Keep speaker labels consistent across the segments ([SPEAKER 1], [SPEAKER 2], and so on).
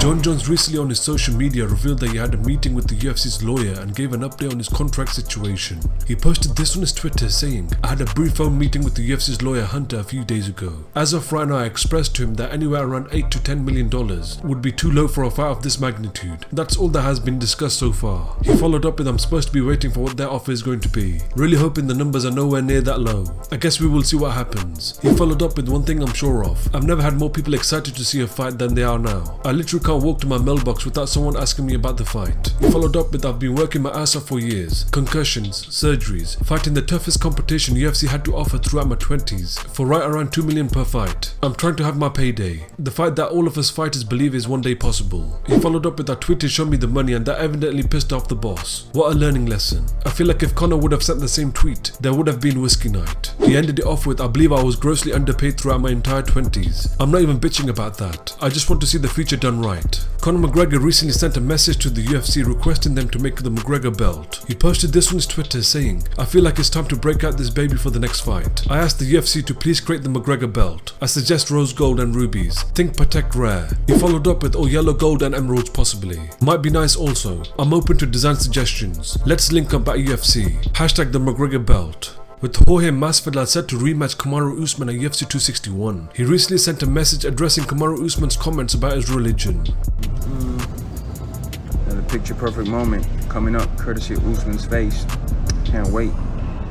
[SPEAKER 1] Jon Jones recently on his social media revealed that he had a meeting with the UFC's lawyer and gave an update on his contract situation. He posted this on his Twitter saying, "I had a brief phone meeting with the UFC's lawyer Hunter a few days ago. As of right now, I expressed to him that anywhere around $8 to $10 million would be too low for a fight of this magnitude. That's all that has been discussed so far." He followed up with, "I'm supposed to be waiting for what their offer is going to be. Really hoping the numbers are nowhere near that low. I guess we will see what happens." He followed up with, "One thing I'm sure of, I've never had more people excited to see a fight than they are now. I literally can't walk to my mailbox without someone asking me about the fight." He followed up with, "I've been working my ass off for years. Concussions, surgeries, fighting the toughest competition UFC had to offer throughout my 20s for right around $2 million per fight. I'm trying to have my payday. The fight that all of us fighters believe is one day possible." He followed up with, "That Twitter showed me the money and that evidently pissed off the boss. What a learning lesson. I feel like if Conor would have sent the same tweet, there would have been whiskey night." He ended it off with, "I believe I was grossly underpaid throughout my entire 20s. I'm not even bitching about that. I just want to see the future done right." Conor McGregor recently sent a message to the UFC requesting them to make the McGregor belt. He posted this on his Twitter saying, "I feel like it's time to break out this baby for the next fight. I asked the UFC to please create the McGregor belt. I suggest rose gold and rubies. Think Patek rare." He followed up with, "Or yellow gold and emeralds possibly. Might be nice also. I'm open to design suggestions. Let's link up at UFC. Hashtag the McGregor belt." With Jorge Masvidal set to rematch Kamaru Usman at UFC 261, he recently sent a message addressing Kamaru Usman's comments about his religion.
[SPEAKER 2] Another picture perfect moment coming up courtesy of Usman's face. Can't wait.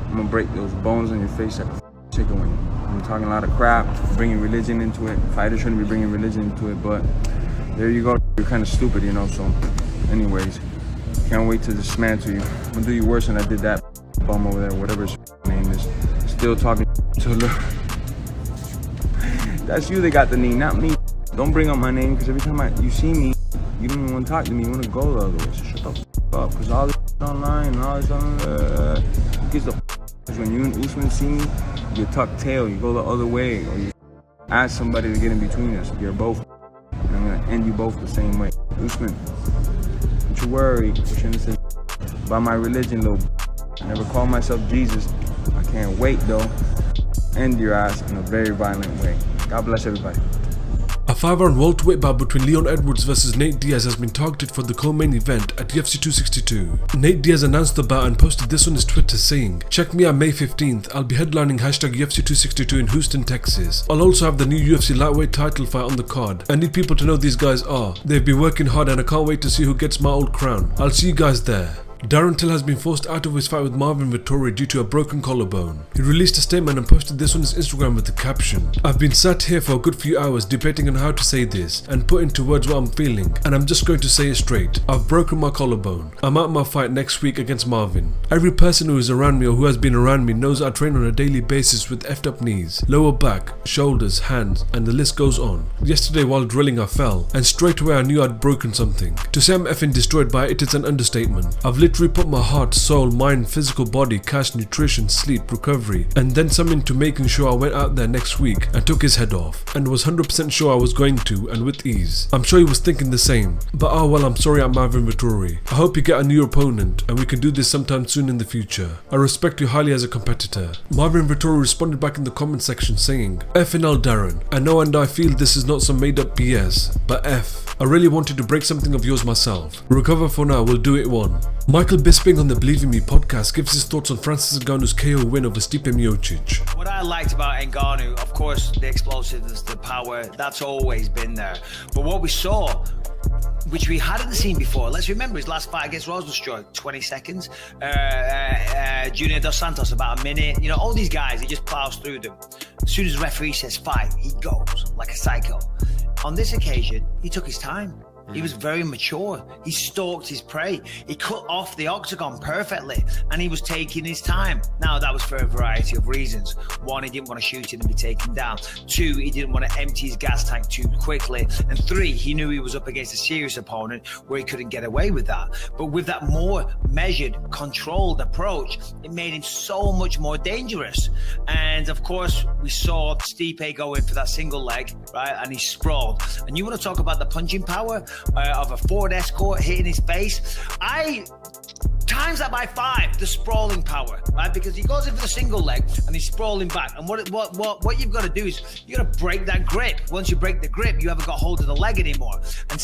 [SPEAKER 2] I'm gonna break those bones on your face like a chicken wing. I'm talking a lot of crap, bringing religion into it. Fighters shouldn't be bringing religion into it, but there you go. You're kind of stupid, you know, so anyways, can't wait to dismantle you. I'm gonna do you worse than I did that bum over there, whatever his name is. Still talking to look. That's you that got the knee, not me. Don't bring up my name, because every time you see me, you don't even want to talk to me. You want to go the other way. So shut the up, because all this online and all this gives the because when you and Usman see me, you tuck tail, you go the other way, or you ask somebody to get in between us. You're both, and I'm gonna end you both the same way. Usman, don't you worry. You shouldn't say about my religion, little. I never call myself Jesus. I can't wait though. End your ass in a very violent way. God bless everybody.
[SPEAKER 1] A 5-round welterweight bout between Leon Edwards vs Nate Diaz has been targeted for the co-main event at UFC 262. Nate Diaz announced the bout and posted this on his Twitter saying, "Check me out May 15th, I'll be headlining #UFC 262 in Houston, Texas. I'll also have the new UFC lightweight title fight on the card. I need people to know these guys are. They've been working hard and I can't wait to see who gets my old crown. I'll see you guys there." Darren Till has been forced out of his fight with Marvin Vettori due to a broken collarbone. He released a statement and posted this on his Instagram with the caption, "I've been sat here for a good few hours debating on how to say this and put into words what I'm feeling, and I'm just going to say it straight. I've broken my collarbone. I'm out my fight next week against Marvin. Every person who is around me or who has been around me knows I train on a daily basis with effed up knees, lower back, shoulders, hands, and the list goes on. Yesterday while drilling I fell, and straight away I knew I'd broken something. To say I'm effing destroyed by it is an understatement. I've literally put my heart, soul, mind, physical body, cash, nutrition, sleep, recovery, and then some into making sure I went out there next week and took his head off, and was 100% sure I was going to, and with ease." I'm sure he was thinking the same, but well, I'm sorry at Marvin Vettori. I hope you get a new opponent and we can do this sometime soon in the future. I respect you highly as a competitor. Marvin Vettori responded back in the comment section saying, "FNL Darren, I know and I feel this is not some made up BS, but I really wanted to break something of yours myself. Recover for now, we'll do it one." Michael Bisping on the Believe in Me podcast gives his thoughts on Francis Ngannou's KO win over Stipe Miocic.
[SPEAKER 3] What I liked about Ngannou, of course, the explosiveness, the power, that's always been there. But what we saw, which we hadn't seen before, let's remember his last fight against Rosenstruck, 20 seconds. Junior Dos Santos, about a minute. You know, all these guys, he just plows through them. As soon as the referee says fight, he goes like a psycho. On this occasion, he took his time. He was very mature. He stalked his prey. He cut off the octagon perfectly, and he was taking his time. Now, that was for a variety of reasons. One, he didn't want to shoot it and be taken down. Two, he didn't want to empty his gas tank too quickly. And three, he knew he was up against a serious opponent where he couldn't get away with that. But with that more measured, controlled approach, it made him so much more dangerous. And of course, we saw Stipe go in for that single leg, right? And he sprawled. And you want to talk about the punching power of a Ford Escort hitting his face? I Times that by 5, the sprawling power, right? Because he goes in for the single leg and he's sprawling back. And what you've got to do is you got to break that grip. Once you break the grip, you haven't got hold of the leg anymore. And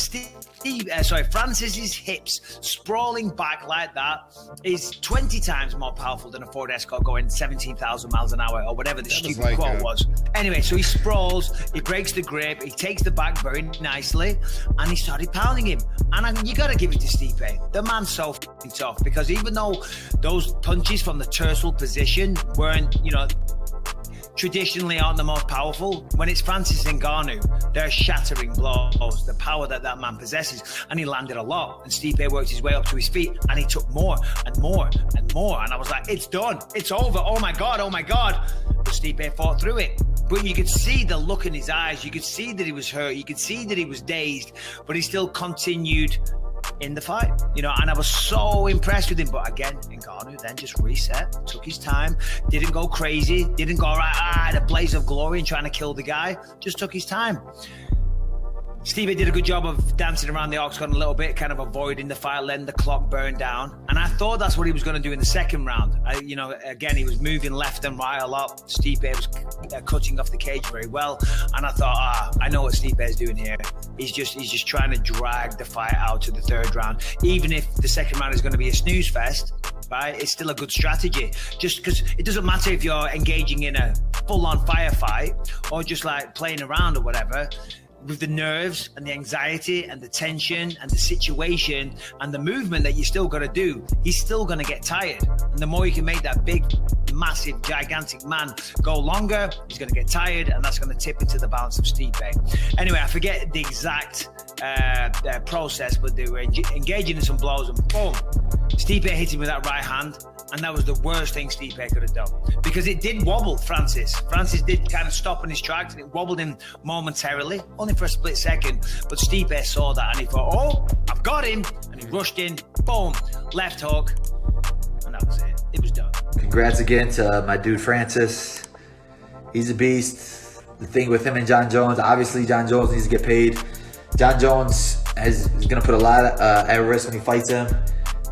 [SPEAKER 3] Francis's hips sprawling back like that is 20 times more powerful than a Ford Escort going 17,000 miles an hour or whatever the stupid quote was. Anyway, so he sprawls, he breaks the grip, he takes the back very nicely, and he started pounding him. And you got to give it to Stipe. The man's so f***ing tough, because even though those punches from the tertial position weren't, traditionally aren't the most powerful, when it's Francis Ngannou, they're shattering blows, the power that man possesses. And he landed a lot, and Stipe worked his way up to his feet, and he took more and more and more. And I was like, it's done, it's over, oh my God. But Stipe fought through it. But you could see the look in his eyes, you could see that he was hurt, you could see that he was dazed, but he still continued in the fight, and I was so impressed with him. But again, Ngannou then just reset, took his time, didn't go crazy, didn't go the blaze of glory and trying to kill the guy, just took his time. Stipe did a good job of dancing around the octagon a little bit, kind of avoiding the fight, letting the clock burn down. And I thought that's what he was going to do in the second round. Again, he was moving left and right a lot. Stipe was cutting off the cage very well. And I thought, I know what Stipe is doing here. He's just trying to drag the fight out to the third round. Even if the second round is going to be a snooze fest, right? It's still a good strategy. Just because it doesn't matter if you're engaging in a full-on firefight or just like playing around or whatever. With the nerves and the anxiety and the tension and the situation and the movement that you still got to do, he's still going to get tired. And the more you can make that big, massive, gigantic man go longer, he's going to get tired, and that's going to tip into the balance of Stipe. Anyway, I forget the exact process, but they were engaging in some blows, and boom, Stipe hit him with that right hand. And that was the worst thing Stipe could have done, because it did wobble Francis. Francis did kind of stop in his tracks, and it wobbled him momentarily, only for a split second. But Stipe saw that and he thought, oh, I've got him. And he rushed in, boom, left hook. And that was it. It was done.
[SPEAKER 4] Congrats again to my dude Francis. He's a beast. The thing with him and Jon Jones, obviously Jon Jones needs to get paid. Jon Jones is going to put a lot at risk when he fights him.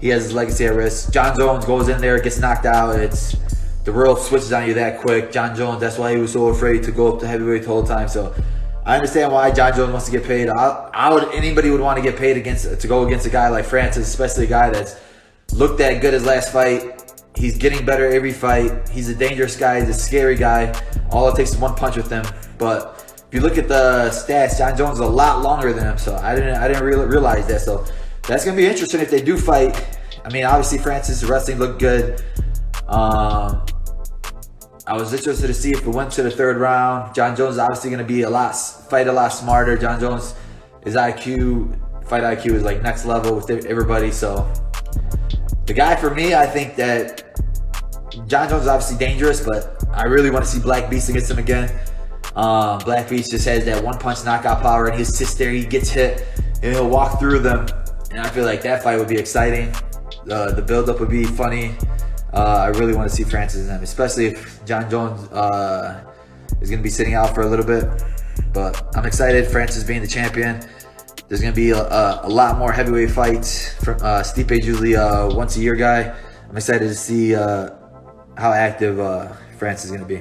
[SPEAKER 4] He has his legacy at risk. Jon Jones goes in there, gets knocked out. It's the world switches on you that quick. Jon Jones, that's why he was so afraid to go up to heavyweight the whole time. So I understand why Jon Jones wants to get paid. Anybody would want to get paid to go against a guy like Francis, especially a guy that's looked that good his last fight. He's getting better every fight. He's a dangerous guy. He's a scary guy. All it takes is one punch with him. But if you look at the stats, Jon Jones is a lot longer than him. So I didn't realize that. So that's going to be interesting if they do fight. I mean, obviously, Francis' wrestling looked good. I was interested to see if it went to the third round. Jon Jones is obviously going to be fight a lot smarter. Jon Jones, his fight IQ is like next level with everybody. So the guy for me, I think that Jon Jones is obviously dangerous, but I really want to see Black Beast against him again. Black Beast just has that one-punch knockout power, and he sits there, he gets hit, and he'll walk through them. And I feel like that fight would be exciting. The build-up would be funny. I really want to see Francis and him, especially if Jon Jones is going to be sitting out for a little bit. But I'm excited, Francis being the champion. There's going to be a lot more heavyweight fights. Stipe's usually a once-a-year guy. I'm excited to see how active Francis is going to be.